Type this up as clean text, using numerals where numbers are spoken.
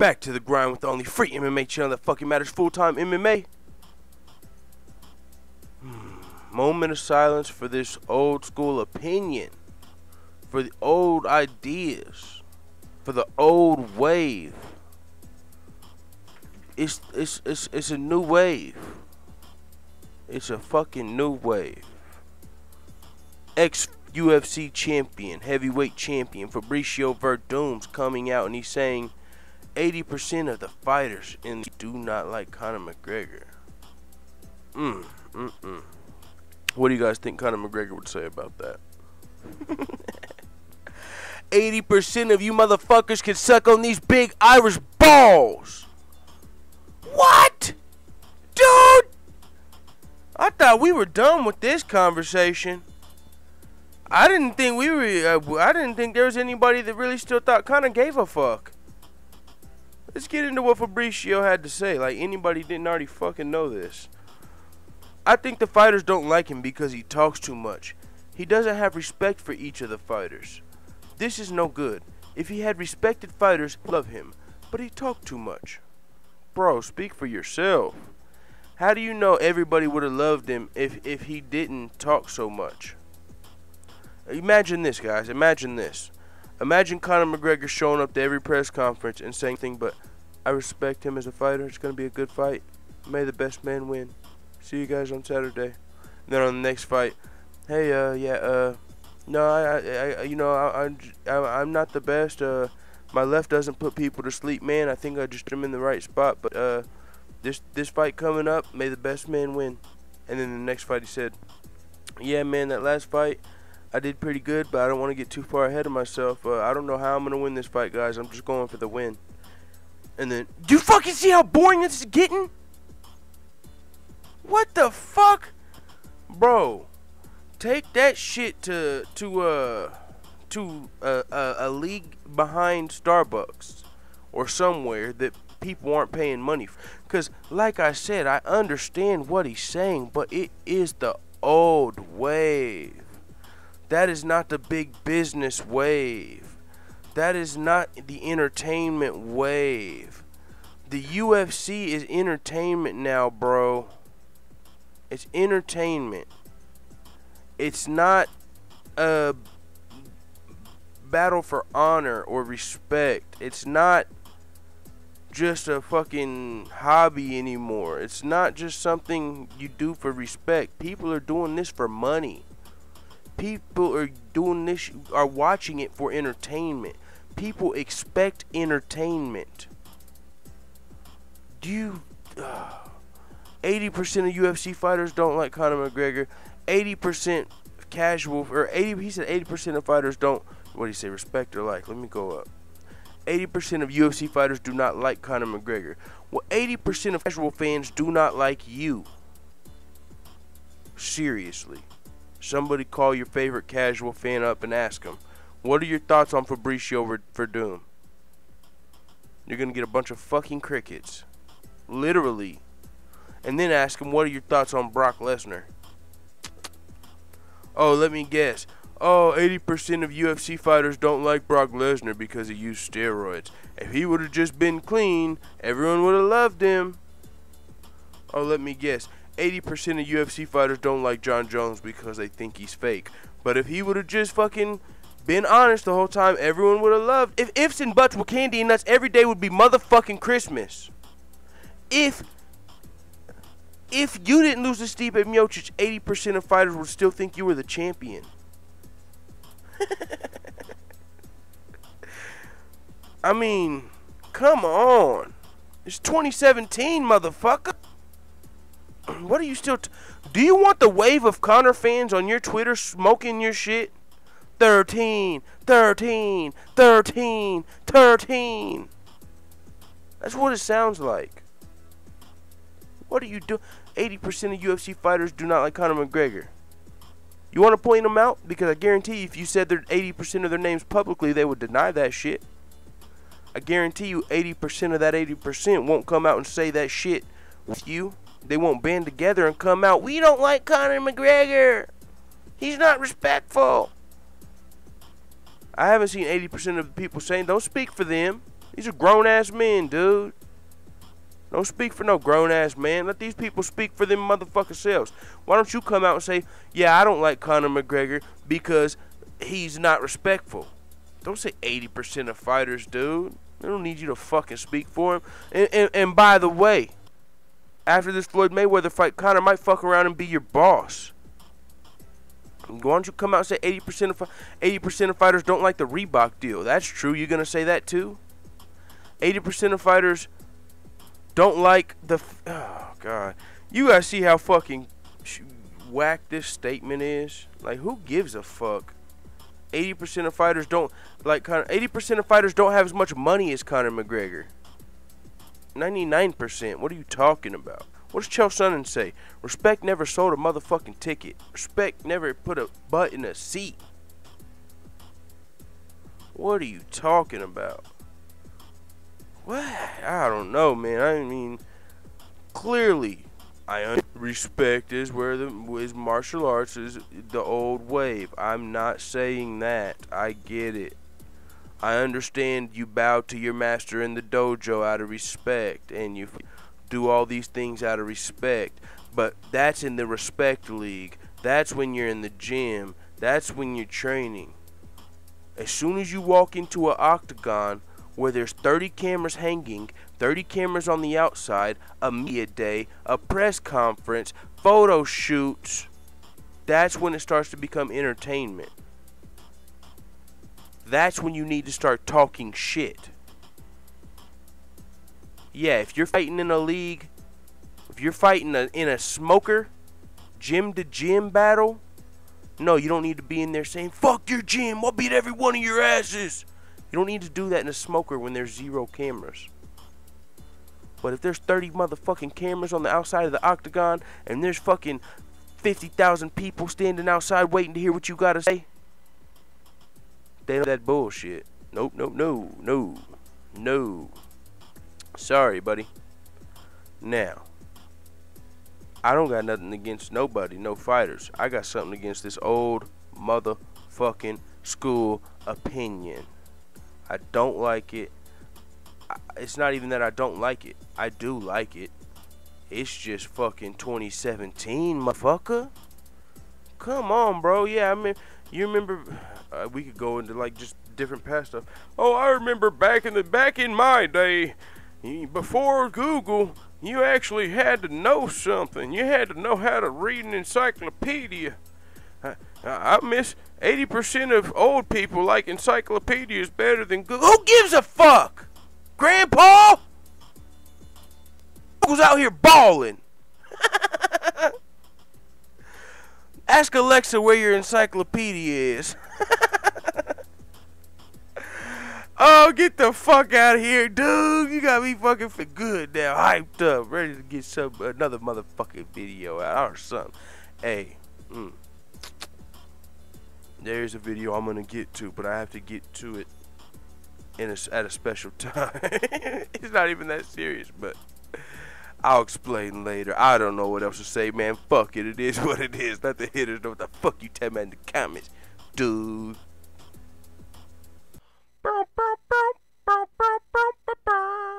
Back to the grind with the only free MMA channel that fucking matters, full-time MMA. Moment of silence for this old school opinion, for the old ideas, for the old wave. It's a new wave. It's a fucking new wave. Ex-UFC champion, heavyweight champion Fabricio Werdum's coming out and he's saying 80% of the fighters do not like Conor McGregor. What do you guys think Conor McGregor would say about that? 80% of you motherfuckers can suck on these big Irish balls. What? Dude! I thought we were done with this conversation. I didn't think I didn't think there was anybody that really still thought Conor gave a fuck. Let's get into what Fabricio had to say. Like anybody didn't already fucking know this. I think the fighters don't like him because he talks too much. He doesn't have respect for each of the fighters. This is no good. If he had respected fighters, love him. But he talked too much. Bro, speak for yourself. How do you know everybody would have loved him if he didn't talk so much? Imagine this, guys. Imagine this. Imagine Conor McGregor showing up to every press conference and saying things but I respect him as a fighter. It's going to be a good fight. May the best man win. See you guys on Saturday. And then on the next fight, hey, no, I'm not the best. My left doesn't put people to sleep, man. I think I just am in the right spot. But this fight coming up, may the best man win. And then the next fight, he said, yeah, man, that last fight, I did pretty good, but I don't want to get too far ahead of myself. I don't know how I'm gonna win this fight, guys. I'm just going for the win. And then, do you fucking see how boring this is getting? What the fuck? Bro, take that shit to a league behind Starbucks or somewhere that people aren't paying money for. Because, like I said, I understand what he's saying, but it is the old wave. That is not the big business wave. That is not the entertainment wave. The UFC is entertainment now, bro. It's entertainment. It's not a battle for honor or respect. It's not just a fucking hobby anymore. It's not just something you do for respect. People are doing this for money. People are doing this, are watching it for entertainment. People expect entertainment. 80% of UFC fighters don't like Conor McGregor. 80% casual, or 80. He said 80% of fighters don't. What do you say? Respect or like? Let me go up. 80% of UFC fighters do not like Conor McGregor. Well, 80% of casual fans do not like you. Seriously. Somebody call your favorite casual fan up and ask him, what are your thoughts on Fabricio Werdum? You're going to get a bunch of fucking crickets. Literally. And then ask him, what are your thoughts on Brock Lesnar? Oh, let me guess. Oh, 80% of UFC fighters don't like Brock Lesnar because he used steroids. If he would have just been clean, everyone would have loved him. Oh, let me guess. 80% of UFC fighters don't like John Jones because they think he's fake. But if he would have just fucking been honest the whole time, everyone would have loved. If ifs and buts were candy and nuts, every day would be motherfucking Christmas. If you didn't lose to Stipe Miocic, 80% of fighters would still think you were the champion. I mean, come on. It's 2017, motherfucker. What are you still... Do you want the wave of Conor fans on your Twitter smoking your shit? 13, 13, 13, 13. That's what it sounds like. What are you doing? 80% of UFC fighters do not like Conor McGregor. You want to point them out? Because I guarantee you, if you said 80% of their names publicly, they would deny that shit. I guarantee you 80% of that 80% won't come out and say that shit with you. They won't band together and come out, we don't like Conor McGregor. He's not respectful. I haven't seen 80% of the people saying, don't speak for them. These are grown-ass men, dude. Don't speak for no grown-ass man. Let these people speak for them motherfucking selves. Why don't you come out and say, yeah, I don't like Conor McGregor because he's not respectful. Don't say 80% of fighters, dude. They don't need you to fucking speak for him. And by the way, after this Floyd Mayweather fight, Conor might fuck around and be your boss. Why don't you come out and say 80% of fighters don't like the Reebok deal? That's true. You gonna say that too? 80% of fighters don't like the... Oh, God. You guys see how fucking whack this statement is? Like, who gives a fuck? 80% of fighters don't like Conor. 80% of fighters don't have as much money as Conor McGregor. 99%. What are you talking about? What does Chael Sonnen say? Respect never sold a motherfucking ticket. Respect never put a butt in a seat. What are you talking about? What? I don't know, man. I mean, clearly, respect is where martial arts is the old wave. I'm not saying that. I get it. I understand you bow to your master in the dojo out of respect, and you do all these things out of respect. But that's in the respect league. That's when you're in the gym. That's when you're training. As soon as you walk into an octagon where there's 30 cameras hanging, 30 cameras on the outside, a media day, a press conference, photo shoots, that's when it starts to become entertainment. That's when you need to start talking shit. Yeah, if you're fighting in a league, if you're fighting in a smoker, gym-to-gym battle, no, you don't need to be in there saying, fuck your gym, I'll beat every one of your asses. You don't need to do that in a smoker when there's 0 cameras. But if there's 30 motherfucking cameras on the outside of the octagon and there's fucking 50,000 people standing outside waiting to hear what you gotta say, they know that bullshit. Nope, nope, no, no, no. Sorry, buddy. Now, I don't got nothing against nobody, no fighters. I got something against this old motherfucking school opinion. I don't like it. It's not even that I don't like it. I do like it. It's just fucking 2017, motherfucker. Come on, bro. Yeah, I mean, you remember? We could go into like just different past stuff. Oh, I remember back in my day, before Google, you actually had to know something. You had to know how to read an encyclopedia. I miss 80% of old people like encyclopedias better than Google. Who gives a fuck? Grandpa? Who's out here balling? Ask Alexa where your encyclopedia is. Oh, get the fuck out of here, dude. You got me fucking for good now. Hyped up. Ready to get another motherfucking video out or something. Hey. There's a video I'm going to get to, but I have to get to it at a special time. It's not even that serious, but I'll explain later. I don't know what else to say, man. Fuck it. It is what it is. Let the hitters know what the fuck you tell me in the comments, dude. Bow, bow, bow, bow, bow, bow, bow, bow.